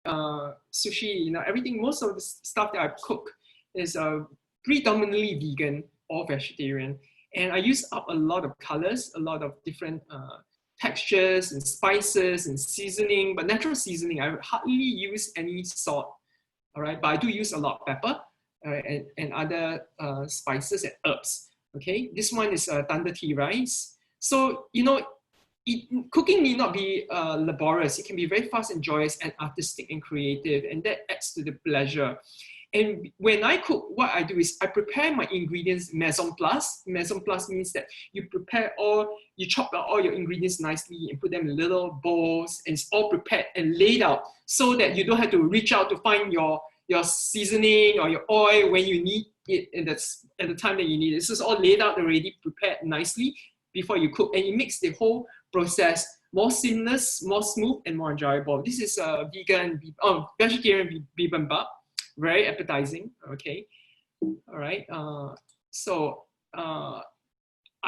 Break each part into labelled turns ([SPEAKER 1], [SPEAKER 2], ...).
[SPEAKER 1] sushi, you know, everything, most of the stuff that I cook is predominantly vegan or vegetarian. And I use up a lot of colors, a lot of different textures and spices and seasoning, but natural seasoning, I hardly use any salt, all right? But I do use a lot of pepper and other spices and herbs, okay? This one is thunder tea rice. So, you know, cooking need not be laborious. It can be very fast and joyous and artistic and creative, and that adds to the pleasure. And when I cook, what I do is I prepare my ingredients maison place. Maison place means that you chop out all your ingredients nicely and put them in little bowls, and it's all prepared and laid out so that you don't have to reach out to find your seasoning or your oil when you need it at the time that you need it. This is all laid out already, prepared nicely before you cook, and it makes the whole process more seamless, more smooth, and more enjoyable. This is a vegetarian bibimbap. Very appetizing, okay? All right, I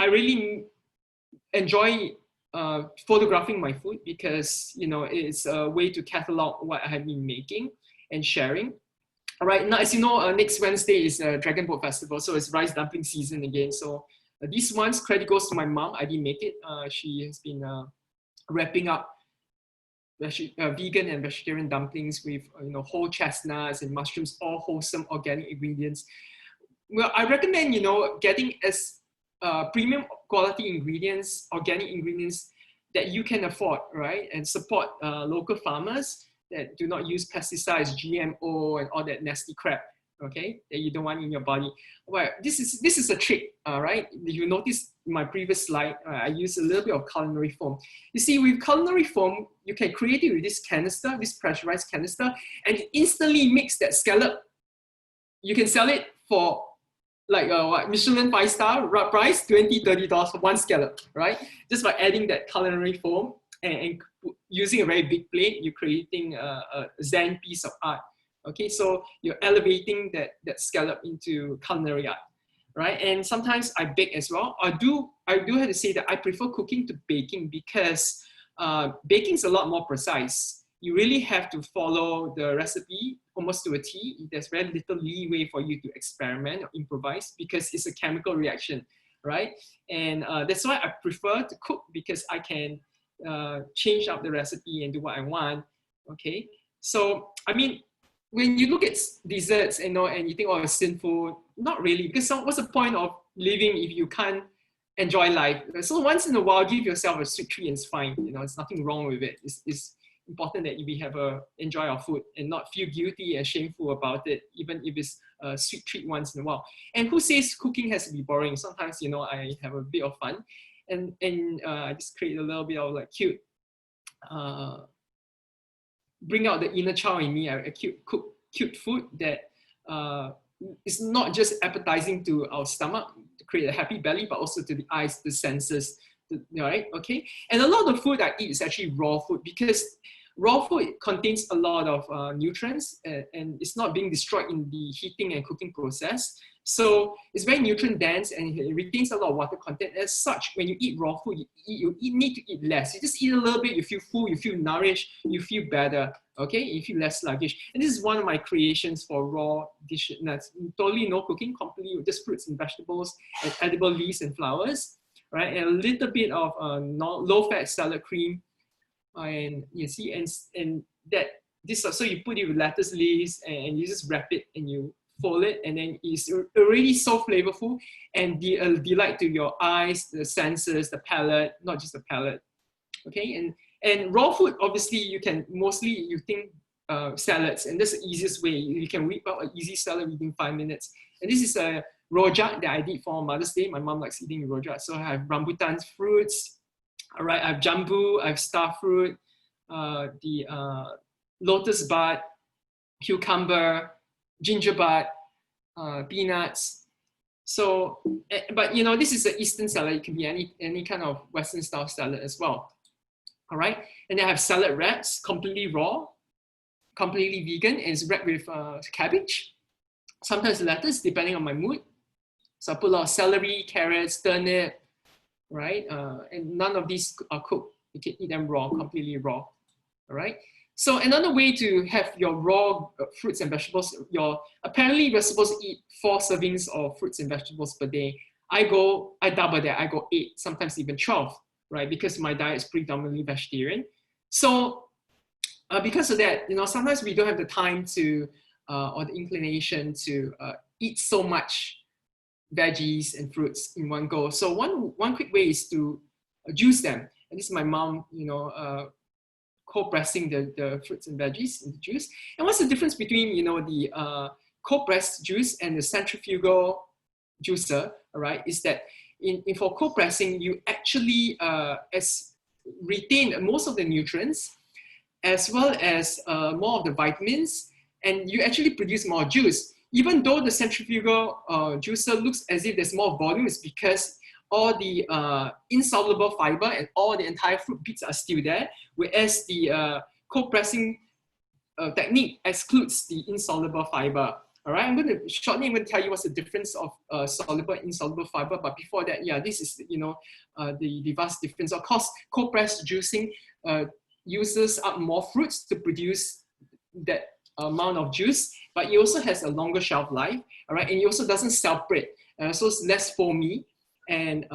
[SPEAKER 1] really enjoy photographing my food because, you know, it's a way to catalog what I have been making and sharing. All right, now as you know, next Wednesday is Dragon Boat Festival, so it's rice dumpling season again. So these ones, credit goes to my mom. I didn't make it. She has been wrapping up vegan and vegetarian dumplings with whole chestnuts and mushrooms, all wholesome organic ingredients. Well, I recommend getting as premium quality ingredients, organic ingredients that you can afford, right? And support local farmers that do not use pesticides, GMO, and all that nasty crap, okay, that you don't want in your body. Well, this is a trick, right? You notice in my previous slide, I use a little bit of culinary foam. You see, with culinary foam, you can create it with this canister, this pressurized canister, and it instantly makes that scallop. You can sell it for like Michelin 5-star price, $20, $30 for one scallop, right? Just by adding that culinary foam and using a very big plate, you're creating a Zen piece of art. Okay, so you're elevating that scallop into culinary art, right? And sometimes I bake as well. I do have to say that I prefer cooking to baking because baking is a lot more precise. You really have to follow the recipe almost to a T. There's very little leeway for you to experiment or improvise because it's a chemical reaction, right? And that's why I prefer to cook, because I can change up the recipe and do what I want, okay? So, I mean, when you look at desserts, and you think, oh, it's sinful, not really, because what's the point of living if you can't enjoy life? So once in a while, give yourself a sweet treat and it's fine. There's nothing wrong with it. It's important that we have enjoy our food and not feel guilty and shameful about it, even if it's a sweet treat once in a while. And who says cooking has to be boring? Sometimes, I have a bit of fun, and I just create a little bit of like cute, bring out the inner child in me. I cook cute food that is not just appetizing to our stomach to create a happy belly, but also to the eyes, the senses, right? Okay. And a lot of food I eat is actually raw food, because raw food contains a lot of nutrients and it's not being destroyed in the heating and cooking process. So it's very nutrient dense and it retains a lot of water content. As such, when you eat raw food, you need to eat less. You just eat a little bit, you feel full, you feel nourished, you feel better, okay? You feel less sluggish. And this is one of my creations for raw dishes. That's totally no cooking, completely with just fruits and vegetables and edible leaves and flowers, right? And a little bit of low-fat salad cream. And you see, and that this also, you put it with lettuce leaves and you just wrap it and you fold it, and then it's already so flavorful and delight to your eyes, the senses, the palate, not just the palate. Okay, and raw food, obviously you can you think salads, and that's the easiest way. You can whip out an easy salad within 5 minutes. And this is a rojak that I did for Mother's Day. My mom likes eating rojak, so I have rambutan fruits. All right, I have jambu, I have star fruit, the lotus bud, cucumber, ginger bud, peanuts. So, but this is an Eastern salad. It can be any kind of Western style salad as well. All right, and then I have salad wraps, completely raw, completely vegan, and it's wrapped with cabbage, sometimes lettuce, depending on my mood. So I put a lot of celery, carrots, turnip, right? And none of these are cooked. You can eat them raw, completely raw. All right. So another way to have your raw fruits and vegetables, apparently we're supposed to eat 4 servings of fruits and vegetables per day. I double that, I go 8, sometimes even 12, right? Because my diet is predominantly vegetarian. So because of that, sometimes we don't have the time to, or the inclination to eat so much veggies and fruits in one go. So one quick way is to juice them. And this is my mom, cold pressing the fruits and veggies into juice. And what's the difference between, the cold pressed juice and the centrifugal juicer, all right, is that for cold pressing, you actually retain most of the nutrients as well as more of the vitamins, and you actually produce more juice. Even though the centrifugal juicer looks as if there's more volume, it's because all the insoluble fiber and all the entire fruit bits are still there, whereas the cold pressing technique excludes the insoluble fiber. All right, I'm going to shortly tell you what's the difference of soluble and insoluble fiber. But before that, yeah, this is the vast difference. Of course, cold press juicing uses up more fruits to produce that amount of juice, but it also has a longer shelf life. All right, and it also doesn't separate, so it's less foamy. And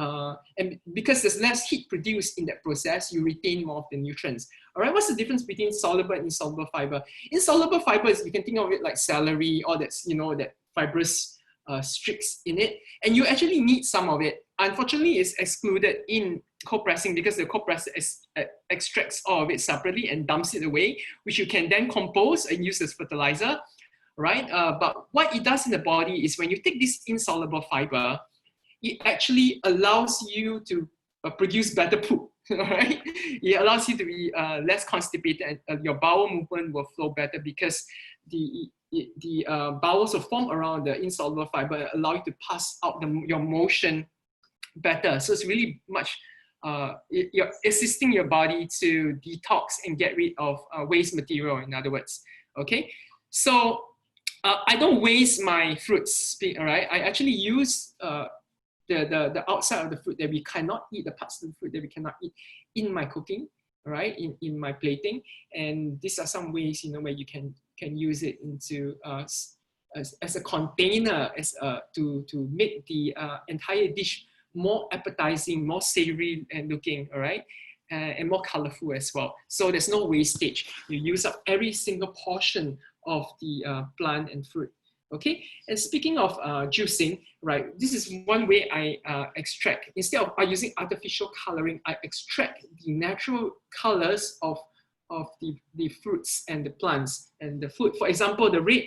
[SPEAKER 1] because there's less heat produced in that process, you retain more of the nutrients. All right, what's the difference between soluble and insoluble fiber? Insoluble fibers, you can think of it like celery, or that's that fibrous streaks in it, and you actually need some of it. Unfortunately, it's excluded in cold pressing because the cold presser extracts all of it separately and dumps it away, which you can then compose and use as fertilizer, right? But what it does in the body is when you take this insoluble fiber, it actually allows you to produce better poop, right? It allows you to be less constipated, and your bowel movement will flow better because the bowels will form around the insoluble fiber, allow you to pass out your motion better. So it's really much, you're assisting your body to detox and get rid of waste material, in other words, okay? So I don't waste my fruits, all right? I actually use the outside of the fruit that we cannot eat, the parts of the fruit that we cannot eat in my cooking, right? In my plating. And these are some ways, where you can use it into as a container, to make the entire dish more appetizing, more savory and looking, all right? And more colorful as well. So there's no wastage. You use up every single portion of the plant and fruit. Okay, and speaking of juicing, right, this is one way I extract. Instead of using artificial coloring, I extract the natural colors of the fruits and the plants and the food. For example, the red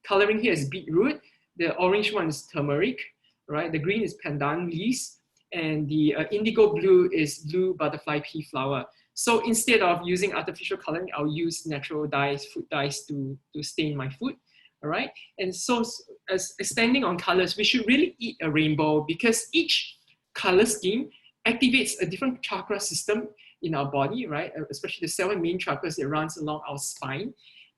[SPEAKER 1] coloring here is beetroot, the orange one is turmeric, right? The green is pandan leaves, and the indigo blue is blue butterfly pea flower. So instead of using artificial coloring, I'll use natural dyes, food dyes to stain my food. All right, and so as extending on colors, we should really eat a rainbow because each color scheme activates a different chakra system in our body, right? Especially the 7 main chakras that runs along our spine.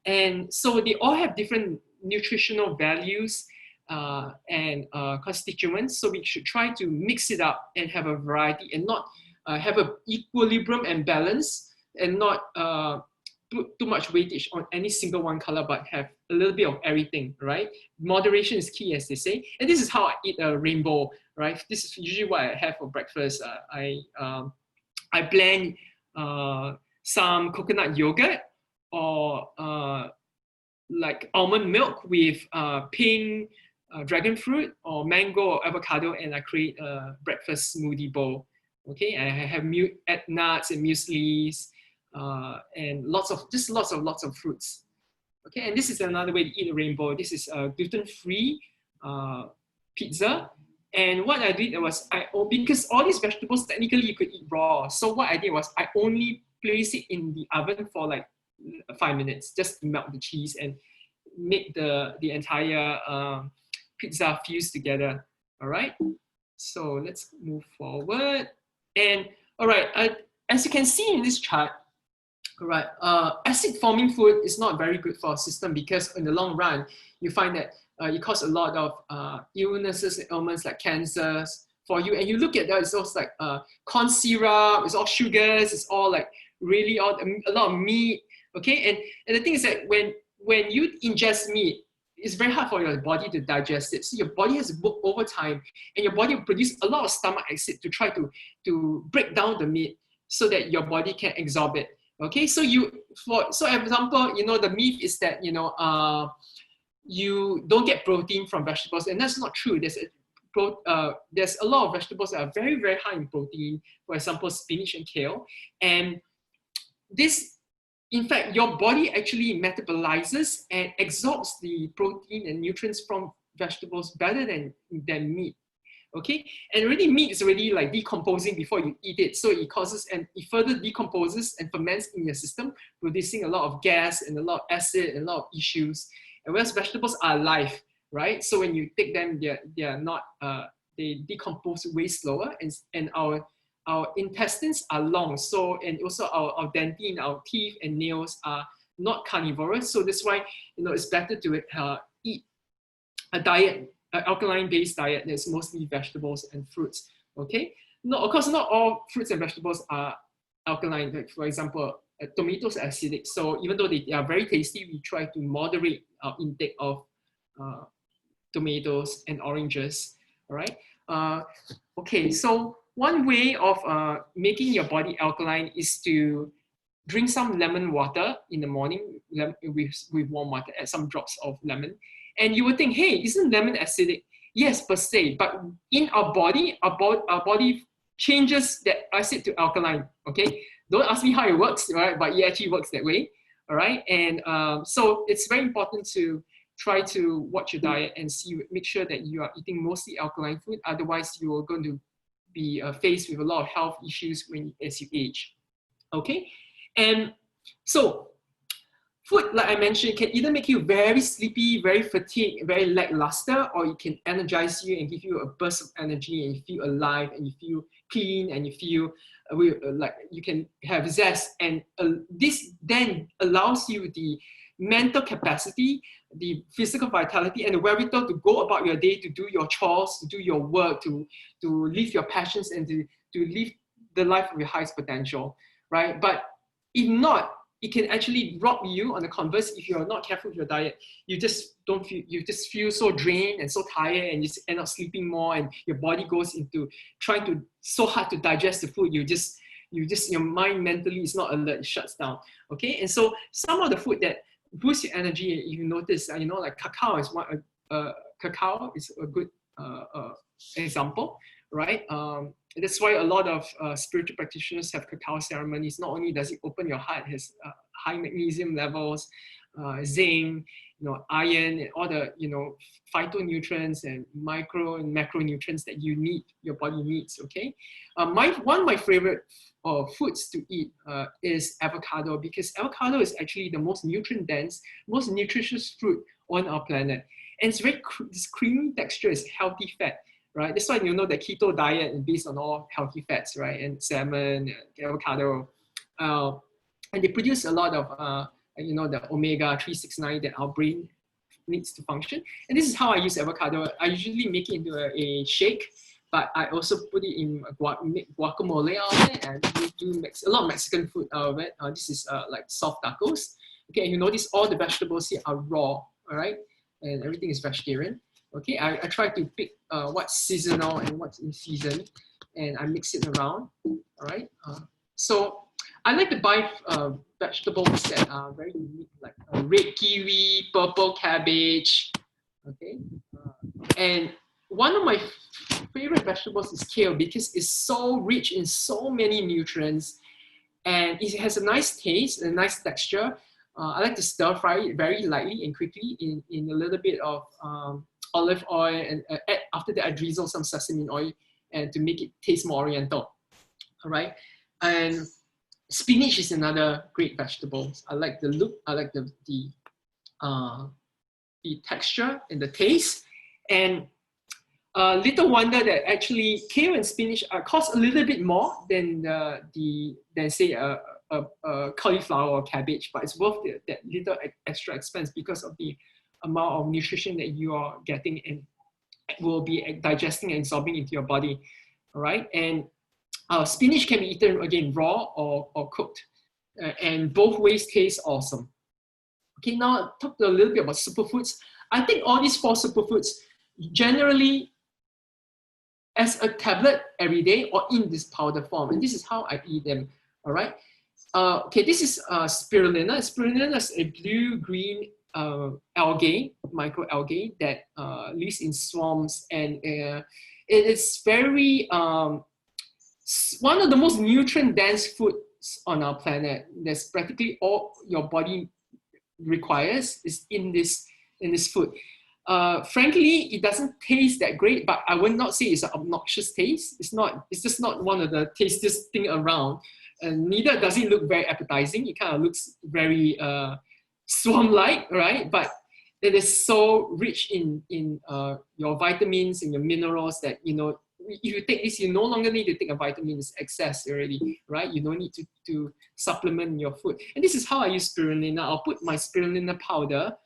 [SPEAKER 1] And so they all have different nutritional values and constituents. So we should try to mix it up and have a variety and not have an equilibrium and balance, and not put too much weightage on any single one color, but have a little bit of everything, right? Moderation is key, as they say. And this is how I eat a rainbow, right? This is usually what I have for breakfast. I blend some coconut yogurt or like almond milk with pink dragon fruit or mango or avocado, and I create a breakfast smoothie bowl. Okay, I have nuts and mueslis, and lots of fruits. Okay, and this is another way to eat a rainbow. This is a gluten-free pizza. And what I did was, because all these vegetables technically you could eat raw. So what I did was I only place it in the oven for like 5 minutes, just to melt the cheese and make the entire pizza fuse together. All right. So let's move forward. And all right, as you can see in this chart, right, acid forming food is not very good for our system because in the long run, you find that it causes a lot of illnesses and ailments like cancers for you. And you look at that, it's also like corn syrup, it's all sugars, it's all like really a lot of meat, Okay, and the thing is that when you ingest meat, it's very hard for your body to digest it. So your body has to work overtime, and your body will produce a lot of stomach acid to try to break down the meat so that your body can absorb it. Okay, so for example, the myth is that you don't get protein from vegetables, and that's not true. There's a lot of vegetables that are very, very high in protein. For example, spinach and kale, and this, in fact, your body actually metabolizes and absorbs the protein and nutrients from vegetables better than meat. Okay, and already meat is already like decomposing before you eat it, so it further decomposes and ferments in your system, producing a lot of gas and a lot of acid and a lot of issues. And whereas vegetables are alive, right? So when you take them, they decompose way slower, and our intestines are long, so, and also our dentine, our teeth and nails are not carnivorous. So that's why it's better to eat a diet, an alkaline-based diet that's mostly vegetables and fruits. Okay, no, of course, not all fruits and vegetables are alkaline. Like for example, tomatoes are acidic. So even though they are very tasty, we try to moderate our intake of tomatoes and oranges. All right. Okay, so one way of making your body alkaline is to drink some lemon water in the morning with warm water, add some drops of lemon. And you would think, hey, isn't lemon acidic? Yes, per se, but in our body, our body changes that acid to alkaline, okay? Don't ask me how it works, right? But it actually works that way, all right? And so it's very important to try to watch your diet and make sure that you are eating mostly alkaline food. Otherwise, you are going to be faced with a lot of health issues as you age, okay? And so food, like I mentioned, can either make you very sleepy, very fatigued, very lackluster, or it can energize you and give you a burst of energy, and you feel alive, and you feel clean, and you feel like you can have zest. And this then allows you the mental capacity, the physical vitality, and the wherewithal to go about your day, to do your chores, to do your work, to live your passions, and to live the life of your highest potential, right? But if not, it can actually rob you. On the converse, if you're not careful with your diet, you just feel so drained and so tired, and you end up sleeping more, and your body goes into trying to so hard to digest the food. Your mind mentally is not alert, it shuts down. Okay, and so some of the food that boost your energy, you notice, like cacao is one. Cacao is a good example, right? That's why a lot of spiritual practitioners have cacao ceremonies. Not only does it open your heart, it has high magnesium levels, zinc, iron, and all the phytonutrients and micro and macronutrients that your body needs. Okay, one of my favorite foods to eat is avocado, because avocado is actually the most nutrient dense, most nutritious fruit on our planet, and it's this creamy texture is healthy fat. Right, that's why that keto diet is based on all healthy fats, right? And salmon, avocado, and they produce a lot of the omega 369 that our brain needs to function. And this is how I use avocado. I usually make it into a shake, but I also put it in guacamole out of it, and we do a lot of Mexican food out of it. This is like soft tacos. Okay, and you notice all the vegetables here are raw, all right, and everything is vegetarian. Okay, I try to pick what's seasonal and what's in season, and I mix it around. All right. So I like to buy vegetables that are very unique, like red kiwi, purple cabbage. Okay, and one of my favorite vegetables is kale, because it's so rich in so many nutrients, and it has a nice taste, a nice texture. I like to stir fry it very lightly and quickly in a little bit of olive oil, and after that I drizzle some sesame oil and to make it taste more oriental. All right, and spinach is another great vegetable. I like the look, I like the texture and the taste, and little wonder that actually kale and spinach cost a little bit more than say a cauliflower or cabbage, but it's worth that little extra expense because of the amount of nutrition that you are getting and will be digesting and absorbing into your body. All right, and spinach can be eaten again raw or cooked. and both ways taste awesome. Okay, now talk a little bit about superfoods. I take all these 4 superfoods generally as a tablet every day or in this powder form, and this is how I eat them. All right. Okay, this is spirulina. Spirulina is a blue-green algae, microalgae that lives in swamps, and it is very one of the most nutrient-dense foods on our planet. That's practically all your body requires is in this food. Frankly, it doesn't taste that great, but I would not say it's an obnoxious taste. It's just not one of the tastiest thing around. And neither does it look very appetizing. It kind of looks very swarm-like, right? But it is so rich in your vitamins and your minerals that, you know, if you take this, you no longer need to take a vitamins excess already, right? You don't need to supplement your food. And this is how I use spirulina. I'll put my spirulina powder,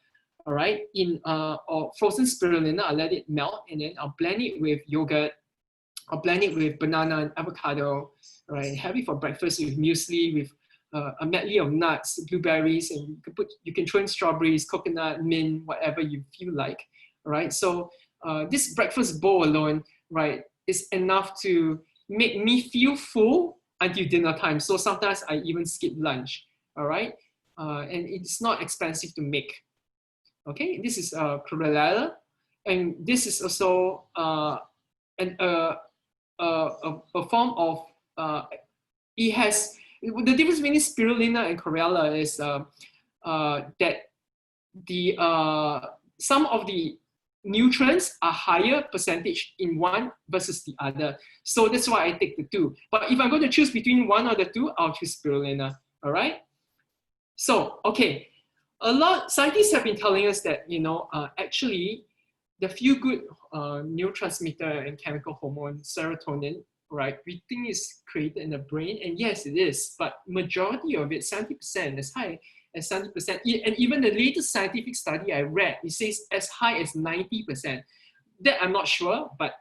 [SPEAKER 1] all right, in or frozen spirulina. I'll let it melt, and then I'll blend it with yogurt. I'll blend it with banana and avocado, right? Have it for breakfast with muesli, with a medley of nuts, blueberries, and you can throw in strawberries, coconut, mint, whatever you feel like, right? So this breakfast bowl alone, right, is enough to make me feel full until dinner time. So sometimes I even skip lunch, all right? And it's not expensive to make. Okay, this is chlorella, and this is also a form of, it has, the difference between spirulina and chlorella is that some of the nutrients are higher percentage in one versus the other. So that's why I take the 2. But if I'm going to choose between one or the 2, I'll choose spirulina, all right? So, okay, scientists have been telling us that, you know, actually the feel-good neurotransmitter and chemical hormone, serotonin, right, we think is created in the brain, and yes, it is, but majority of it, 70%, as high as 70%, and even the latest scientific study I read, it says as high as 90%. That I'm not sure, but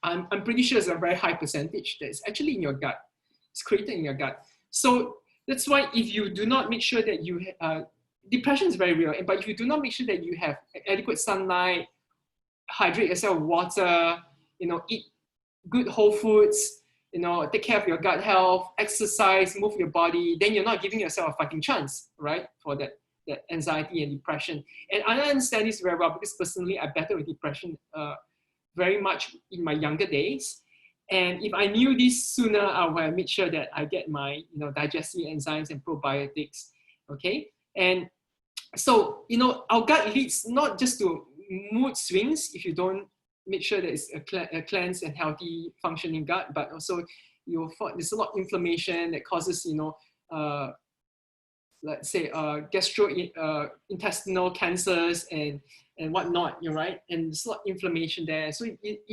[SPEAKER 1] I'm pretty sure it's a very high percentage that is actually in your gut. It's created in your gut. So that's why if you do not make sure that you, depression is very real, but if you do not make sure that you have adequate sunlight, hydrate yourself with water, you know, eat good whole foods, you know, take care of your gut health, exercise, move your body, then you're not giving yourself a fighting chance, right, for that anxiety and depression. And I understand this very well because personally I battled with depression very much in my younger days. And if I knew this sooner, I would have made sure that I get my, you know, digestive enzymes and probiotics, okay? And so, you know, our gut leads not just to mood swings if you don't make sure that it's a cleansed and healthy functioning gut, but also there's a lot of inflammation that causes, you know, let's say gastrointestinal cancers and whatnot, you're right, and there's a lot of inflammation there. So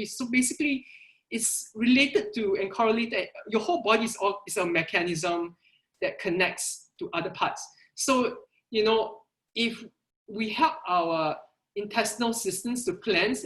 [SPEAKER 1] so basically it's related to and correlated. Your whole body is a mechanism that connects to other parts. So, you know, if we help our intestinal systems to cleanse,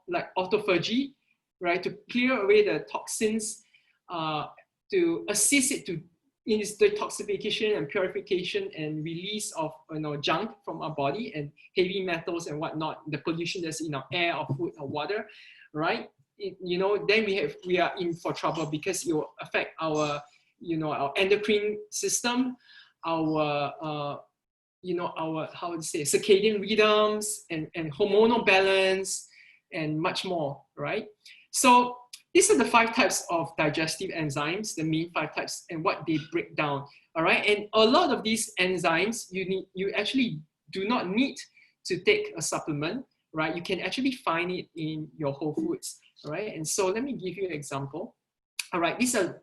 [SPEAKER 1] like autophagy, right, to clear away the toxins, to assist it to in its detoxification and purification and release of, you know, junk from our body and heavy metals and whatnot, the pollution that's in our air or food or water, right? You know, then we are in for trouble because it will affect our, you know, our endocrine system, our you know, our, how to say, circadian rhythms and hormonal balance and much more, right? So these are the 5 types of digestive enzymes, the main 5 types and what they break down, all right? And a lot of these enzymes, you actually do not need to take a supplement, right? You can actually find it in your whole foods, all right? And so let me give you an example. All right, these are,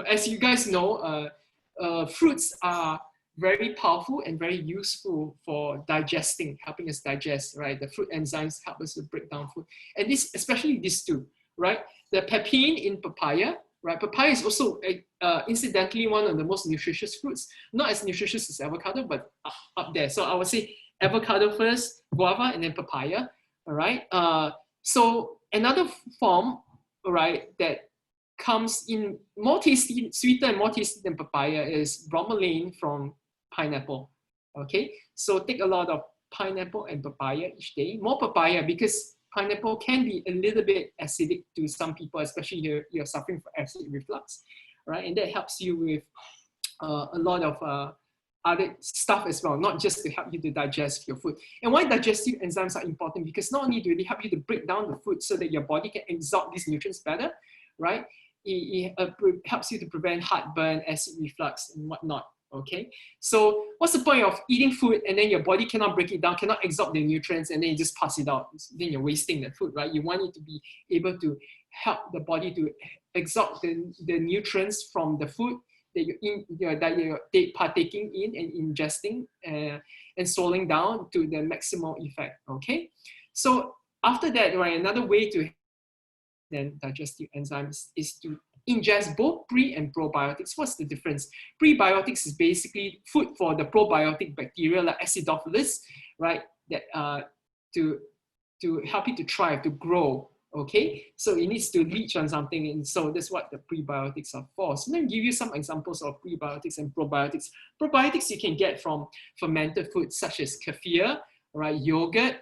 [SPEAKER 1] as you guys know, fruits are very powerful and very useful for digesting, helping us digest, right? The fruit enzymes help us to break down food. And this, especially these 2, right? The pepin in papaya, right? Papaya is also, incidentally, one of the most nutritious fruits. Not as nutritious as avocado, but up there. So I would say avocado first, guava, and then papaya, all right? So another form, all right, that comes in more tasty, sweeter and more tasty than papaya is bromelain from pineapple. Okay, so take a lot of pineapple and papaya each day. More papaya because pineapple can be a little bit acidic to some people, especially if you're suffering from acid reflux, right? And that helps you with a lot of other stuff as well, not just to help you to digest your food. And why digestive enzymes are important? Because not only do they help you to break down the food so that your body can absorb these nutrients better, right? It helps you to prevent heartburn, acid reflux, and whatnot. Okay, so what's the point of eating food and then your body cannot break it down, cannot absorb the nutrients, and then you just pass it out? Then you're wasting that food, right? You want it to be able to help the body to absorb the nutrients from the food that you're partaking in and ingesting and swallowing down to the maximal effect. Okay, so after that, right, another way to then digestive enzymes is to ingest both pre and probiotics. What's the difference? Prebiotics is basically food for the probiotic bacteria like acidophilus, right? That to help it to thrive, to grow. Okay, so it needs to leach on something, and so that's what the prebiotics are for. So let me give you some examples of prebiotics and probiotics. Probiotics you can get from fermented foods such as kefir, right? Yogurt,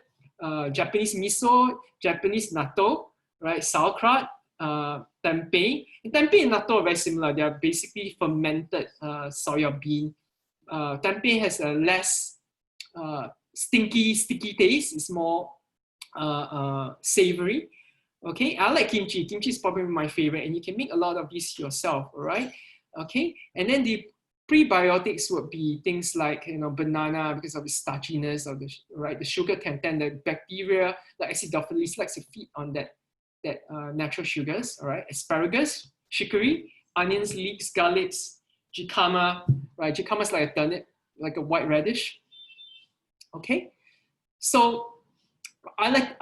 [SPEAKER 1] Japanese miso, Japanese natto, right? Sauerkraut, tempeh. And tempeh and natto are very similar. They are basically fermented soya bean. Tempeh has a less sticky taste. It's more savory. Okay, I like kimchi. Kimchi is probably my favorite, and you can make a lot of these yourself, all right? Okay, and then the prebiotics would be things like, you know, banana because of the starchiness of the, right? The sugar content, the bacteria, like acidophilus, likes to feed on that natural sugars, all right? Asparagus, chicory, onions, leeks, garlics, jicama, right? Jicama is like a turnip, like a white radish. Okay, so I like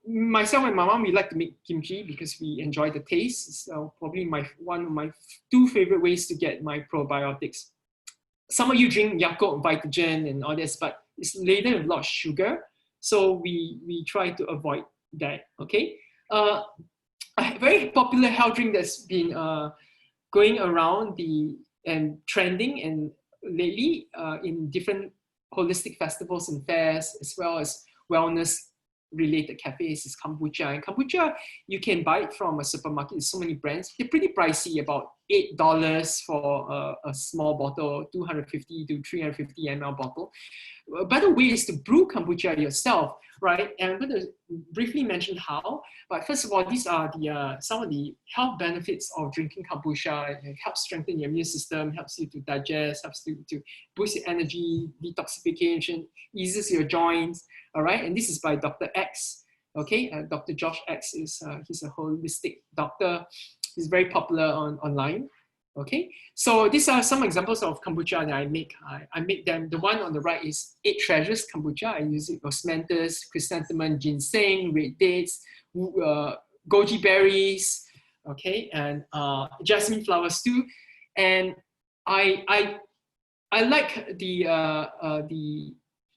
[SPEAKER 1] myself and my mom, we like to make kimchi because we enjoy the taste. So probably one of my two favorite ways to get my probiotics. Some of you drink Yakult, Vitagen, and all this, but it's laden with a lot of sugar. So we try to avoid that. Okay. A very popular health drink that's been going around and trending and lately in different holistic festivals and fairs, as well as wellness related cafes, is kombucha. And kombucha, you can buy it from a supermarket. There's so many brands. They're pretty pricey, about $8 for a small bottle, 250 to 350 ml bottle. A better way is to brew kombucha yourself, right? And I'm going to briefly mention how. But first of all, these are some of the health benefits of drinking kombucha. It helps strengthen your immune system, helps you to digest, helps you to boost your energy, detoxification, eases your joints, all right? And this is by Dr. X, okay? Dr. Josh X is he's a holistic doctor. He's very popular online. Okay, so these are some examples of kombucha that I make. I make them. The one on the right is 8 Treasures kombucha. I use it osmanthus, chrysanthemum, ginseng, red dates, goji berries, okay, and jasmine flowers too. And I like the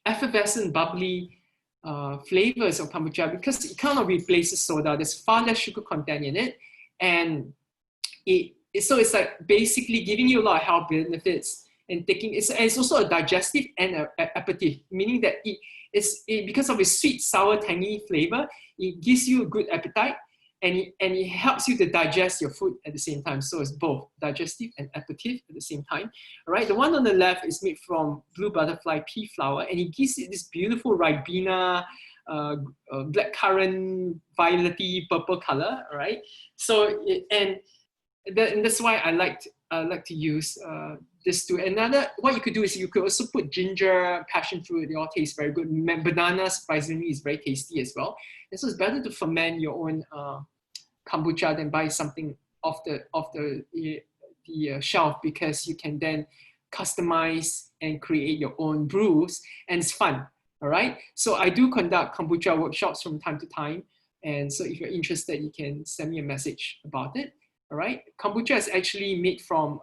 [SPEAKER 1] effervescent, bubbly flavors of kombucha because it kind of replaces soda. There's far less sugar content in it, and so it's like basically giving you a lot of health benefits and it's also a digestive and an appetitive, meaning that because of its sweet, sour, tangy flavor, it gives you a good appetite and it helps you to digest your food at the same time. So it's both digestive and appetitive at the same time. All right, the one on the left is made from Blue Butterfly Pea flower, and it gives it this beautiful Ribena, blackcurrant, violety, purple color. All right, so and that's why I like to use this too. What you could do is you could also put ginger, passion fruit. They all taste very good. Banana, surprisingly, is very tasty as well. And so it's better to ferment your own kombucha than buy something off the shelf, because you can then customize and create your own brews, and it's fun. All right. So I do conduct kombucha workshops from time to time, and so if you're interested, you can send me a message about it. All right, kombucha is actually made from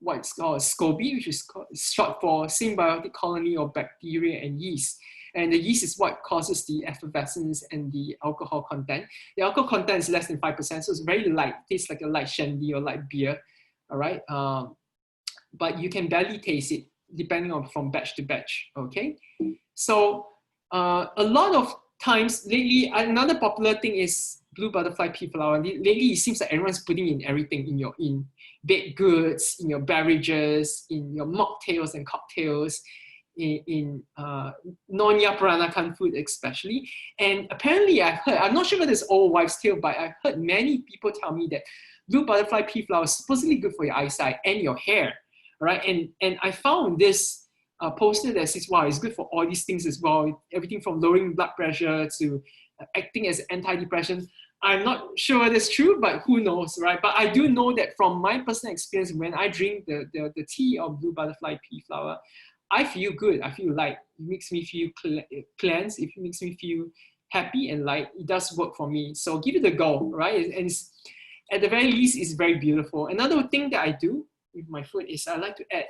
[SPEAKER 1] what's called SCOBY, which is short for symbiotic colony of bacteria and yeast. And the yeast is what causes the effervescence and the alcohol content. The alcohol content is less than 5%, so it's very light, tastes like a light shandy or light beer, all right? But you can barely taste it depending on from batch to batch, okay? So a lot of times lately, another popular thing is Blue Butterfly Pea flour. Lately, it seems like everyone's putting in everything in baked goods, in your beverages, in your mocktails and cocktails, in Nonya Peranakan food especially. And apparently I've heard, I'm not sure whether it's all wives' tale, but I've heard many people tell me that Blue Butterfly Pea flour is supposedly good for your eyesight and your hair, right? And I found this poster that says, wow, it's good for all these things as well. Everything from lowering blood pressure to acting as antidepressant. I'm not sure that's true, but who knows, right? But I do know that from my personal experience, when I drink the tea of Blue Butterfly Pea flour, I feel good. I feel light. It makes me feel cleansed. It makes me feel happy and light. It does work for me. So give it a go, right? And it's, at the very least, it's very beautiful. Another thing that I do with my food is I like to add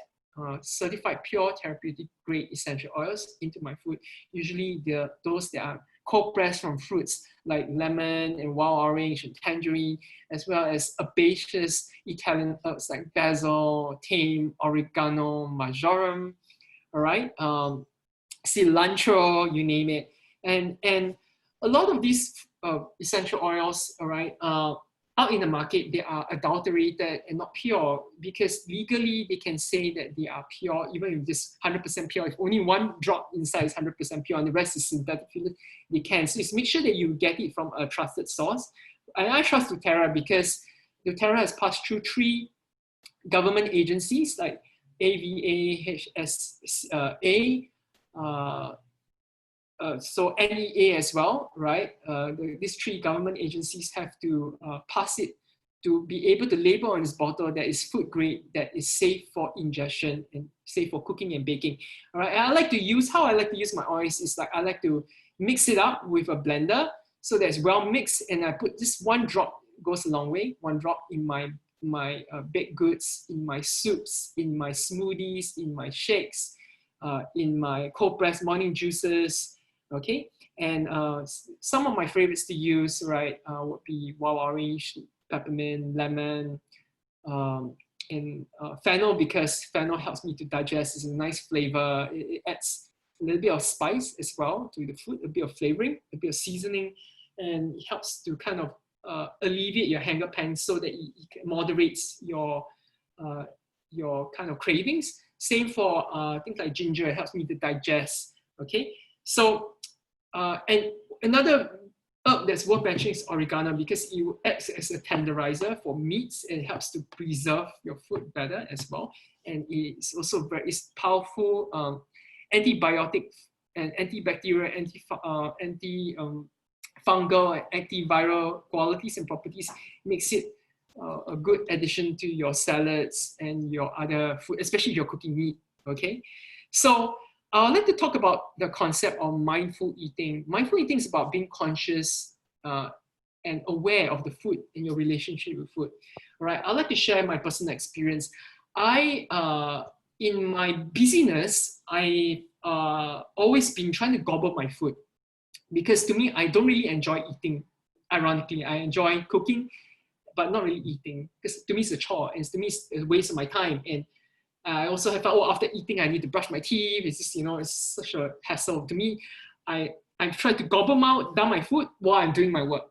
[SPEAKER 1] certified pure therapeutic grade essential oils into my food. Usually those that are cold pressed from fruits like lemon and wild orange and tangerine, as well as herbaceous Italian herbs like basil, thyme, oregano, marjoram, all right, cilantro, you name it. And a lot of these essential oils, all right, out in the market, they are adulterated and not pure, because legally they can say that they are pure, even if this 100% pure, if only one drop inside is 100% pure and the rest is synthetic, they can. So just make sure that you get it from a trusted source. And I trust doTERRA because doTERRA has passed through 3 government agencies like AVA, HSA, so NEA as well, right? These 3 government agencies have to pass it to be able to label on this bottle that is food grade, that is safe for ingestion and safe for cooking and baking. All right, and how I like to use my oils is like I like to mix it up with a blender so that it's well mixed, and I put this 1 drop, goes a long way, 1 drop in my baked goods, in my soups, in my smoothies, in my shakes, in my cold pressed morning juices. Okay, and some of my favorites to use, right, would be wild orange, peppermint, lemon, and fennel, because fennel helps me to digest. It's a nice flavor. It adds a little bit of spice as well to the food, a bit of flavoring, a bit of seasoning, and it helps to kind of alleviate your hunger pangs so that it moderates your kind of cravings. Same for things like ginger. It helps me to digest. Okay, so and another herb that's worth mentioning is oregano, because it acts as a tenderizer for meats and it helps to preserve your food better as well. And it's also it's powerful antibiotic and antibacterial, fungal, antiviral qualities and properties. Makes it a good addition to your salads and your other food, especially if you're cooking meat. Okay, so I'd like to talk about the concept of mindful eating. Mindful eating is about being conscious and aware of the food and your relationship with food. All right, I'd like to share my personal experience. In my busyness, I always been trying to gobble my food, because to me, I don't really enjoy eating. Ironically, I enjoy cooking, but not really eating, because to me it's a chore, and to me it's a waste of my time. And I also have felt, after eating, I need to brush my teeth. It's just, it's such a hassle. To me, I try to gobble down my food while I'm doing my work.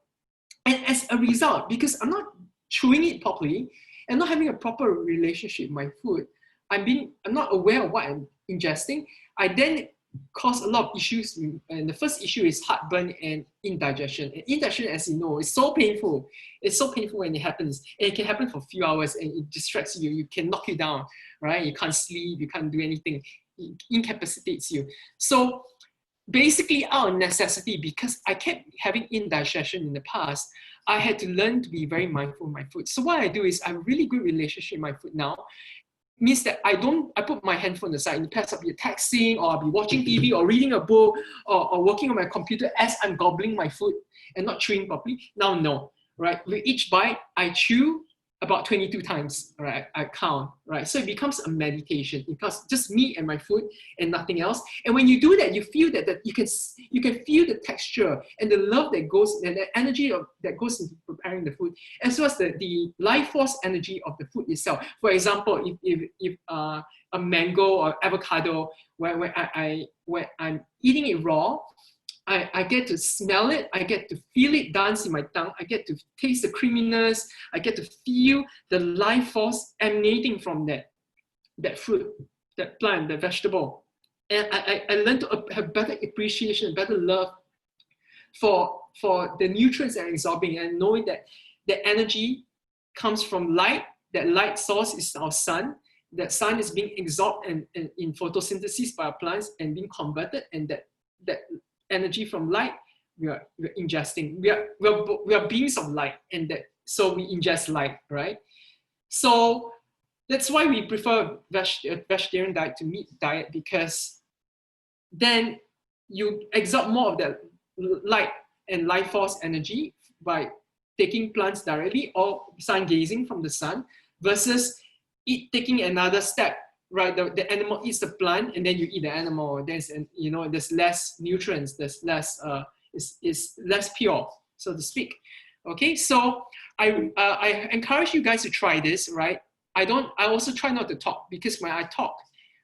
[SPEAKER 1] And as a result, because I'm not chewing it properly and not having a proper relationship with my food, I'm not aware of what I'm ingesting. I then cause a lot of issues. And the first issue is heartburn and indigestion. And indigestion, as you know, is so painful. It's so painful when it happens. And it can happen for a few hours and it distracts you. You can knock you down, right? You can't sleep, you can't do anything. It incapacitates you. So basically, out of necessity, because I kept having indigestion in the past, I had to learn to be very mindful of my food. So what I do is I have a really good relationship with my food now. Means that I put my handphone aside. In the past, I'll be texting, or I'll be watching TV, or reading a book, or working on my computer as I'm gobbling my food and not chewing properly. Now, no, right? With each bite, I chew about 22 times, right? I count, right? So it becomes a meditation. It becomes just me and my food and nothing else. And when you do that, you feel that you can feel the texture and the love that goes, and the energy that goes into preparing the food, as well as the life force energy of the food itself. For example, if a mango or avocado, when I'm eating it raw, I get to smell it, I get to feel it dance in my tongue, I get to taste the creaminess, I get to feel the life force emanating from that fruit, that plant, that vegetable. And I learned to have better appreciation, better love for the nutrients that are absorbing, and knowing that the energy comes from light. That light source is our sun. That sun is being absorbed and in photosynthesis by our plants and being converted, and that energy from light we're ingesting. We are beings of light, and so we ingest light, right? So that's why we prefer vegetarian diet to meat diet, because then you absorb more of that light and life force energy by taking plants directly or sun gazing from the sun, versus taking another step, right? The animal eats the plant and then you eat the animal. There's less nutrients, there's less is less pure, so to speak. Okay, so I encourage you guys to try this, right? I also try not to talk, because when I talk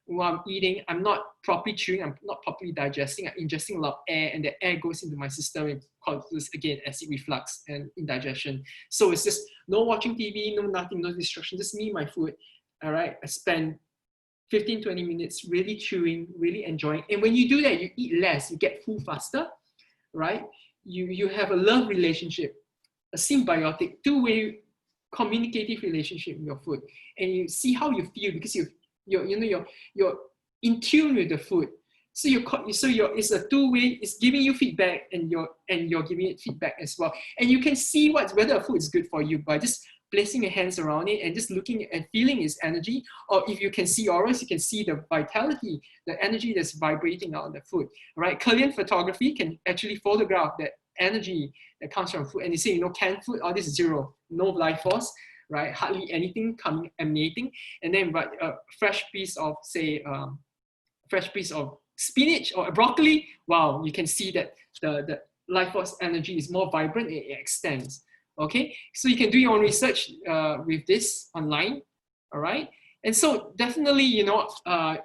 [SPEAKER 1] while I'm eating, I'm not properly chewing, I'm not properly digesting, I'm ingesting a lot of air, and the air goes into my system and causes, again, acid reflux and indigestion. So it's just no watching TV, no nothing, no distraction, just me, my food. All right, I spend 15, 20 minutes really chewing, really enjoying. And when you do that, you eat less, you get full faster, right? You have a love relationship, a symbiotic, two-way communicative relationship with your food. And you see how you feel, because you're in tune with the food. So it's a two-way, it's giving you feedback, and you're giving it feedback as well. And you can see whether a food is good for you by just placing your hands around it and just looking and feeling its energy. Or if you can see auras, you can see the vitality, the energy that's vibrating out of the food, right? Kirlian photography can actually photograph that energy that comes from food. And you see, canned food, all this is zero, no life force, right? Hardly anything emanating. And then a fresh piece of, say, fresh piece of spinach or broccoli, wow, you can see that the life force energy is more vibrant, it extends. Okay, so you can do your own research with this online, all right? And so definitely,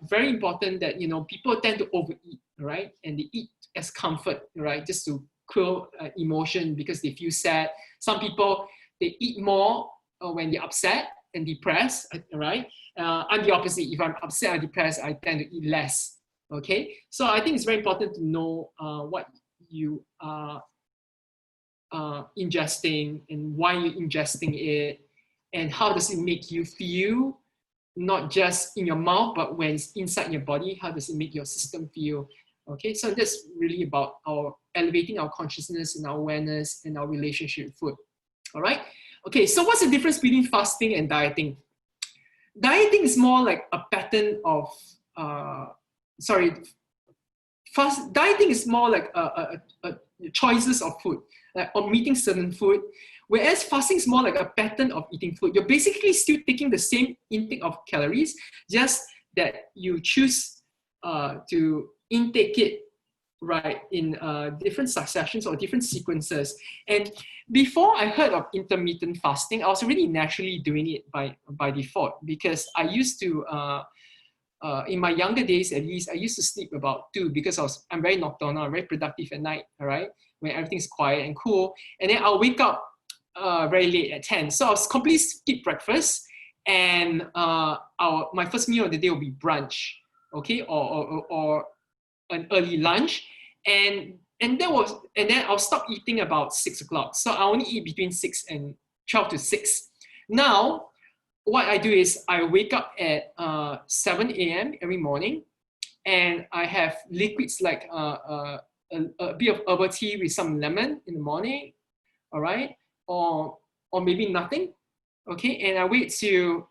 [SPEAKER 1] very important that, people tend to overeat, right? And they eat as comfort, right? Just to quell emotion because they feel sad. Some people, they eat more when they're upset and depressed, right? I'm the opposite. If I'm upset or depressed, I tend to eat less, okay? So I think it's very important to know what you are ingesting and why you're ingesting it, and how does it make you feel, not just in your mouth, but when it's inside your body, how does it make your system feel? Okay, so that's really about elevating our consciousness and our awareness and our relationship with food. All right, okay, so what's the difference between fasting and dieting? Dieting is more like a pattern of dieting is more like a choices of food, like omitting certain food, whereas fasting is more like a pattern of eating food. You're basically still taking the same intake of calories, just that you choose to intake it, right, in different successions or different sequences. And before I heard of intermittent fasting, I was really naturally doing it by default, because I used to in my younger days, at least, I used to sleep about 2, because I'm very nocturnal, I'm very productive at night, all right, when everything's quiet and cool. And then I'll wake up very late at 10. So I'll completely skip breakfast, and my first meal of the day will be brunch, okay, or an early lunch, and then I'll stop eating about 6 o'clock. So I only eat between 12 to 6. Now, what I do is I wake up at 7 a.m. every morning, and I have liquids like a bit of herbal tea with some lemon in the morning, all right, or maybe nothing, okay, and I wait till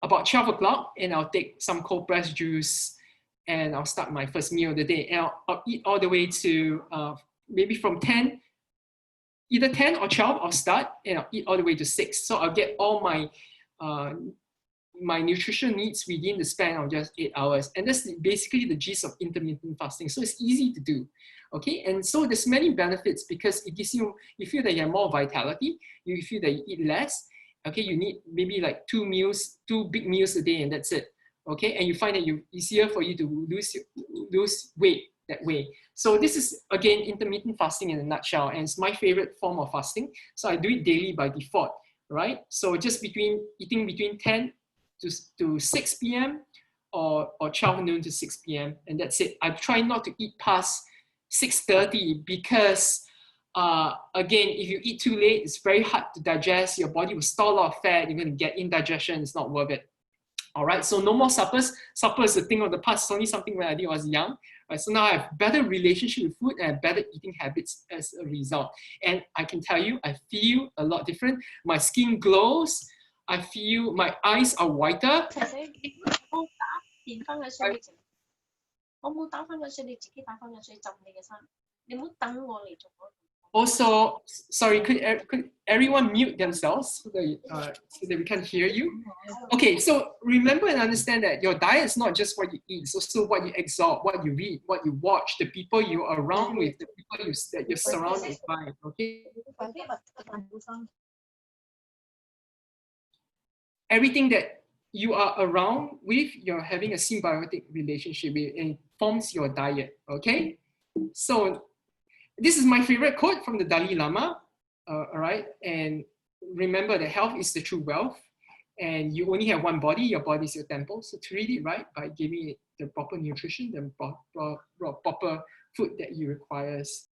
[SPEAKER 1] about 12 o'clock, and I'll take some cold pressed juice, and I'll start my first meal of the day, and I'll eat all the way to maybe from 10 either 10 or 12, I'll start and I'll eat all the way to 6. So I'll get all my nutrition needs within the span of just 8 hours. And that's basically the gist of intermittent fasting. So it's easy to do. Okay, and so there's many benefits because it gives you feel that you have more vitality, you feel that you eat less. Okay, you need maybe like 2 big meals a day, and that's it. Okay, and you find that it's easier for you to lose weight that way. So this is, again, intermittent fasting in a nutshell, and it's my favorite form of fasting. So I do it daily by default, right? So just eating between 10 to 6 p.m. or 12 noon to 6 p.m. and that's it. I try not to eat past 6:30 because again, if you eat too late, it's very hard to digest. Your body will store a lot of fat. You're going to get indigestion. It's not worth it. All right, so no more suppers. Supper is a thing of the past. It's only something when I did when I was young. Right, so now I have better relationship with food and I have better eating habits as a result. And I can tell you, I feel a lot different. My skin glows. I feel my eyes are whiter. Also, sorry, could everyone mute themselves so that we can hear you? Okay, so remember and understand that your diet is not just what you eat, it's also what you absorb, what you read, what you watch, the people you're around with, the people that you're surrounded by, okay? Everything that you are around with, you're having a symbiotic relationship with, and it forms your diet, okay? So this is my favorite quote from the Dalai Lama, all right? And remember that health is the true wealth, and you only have one body, your body is your temple. So treat it right by giving it the proper nutrition, the proper food that it requires.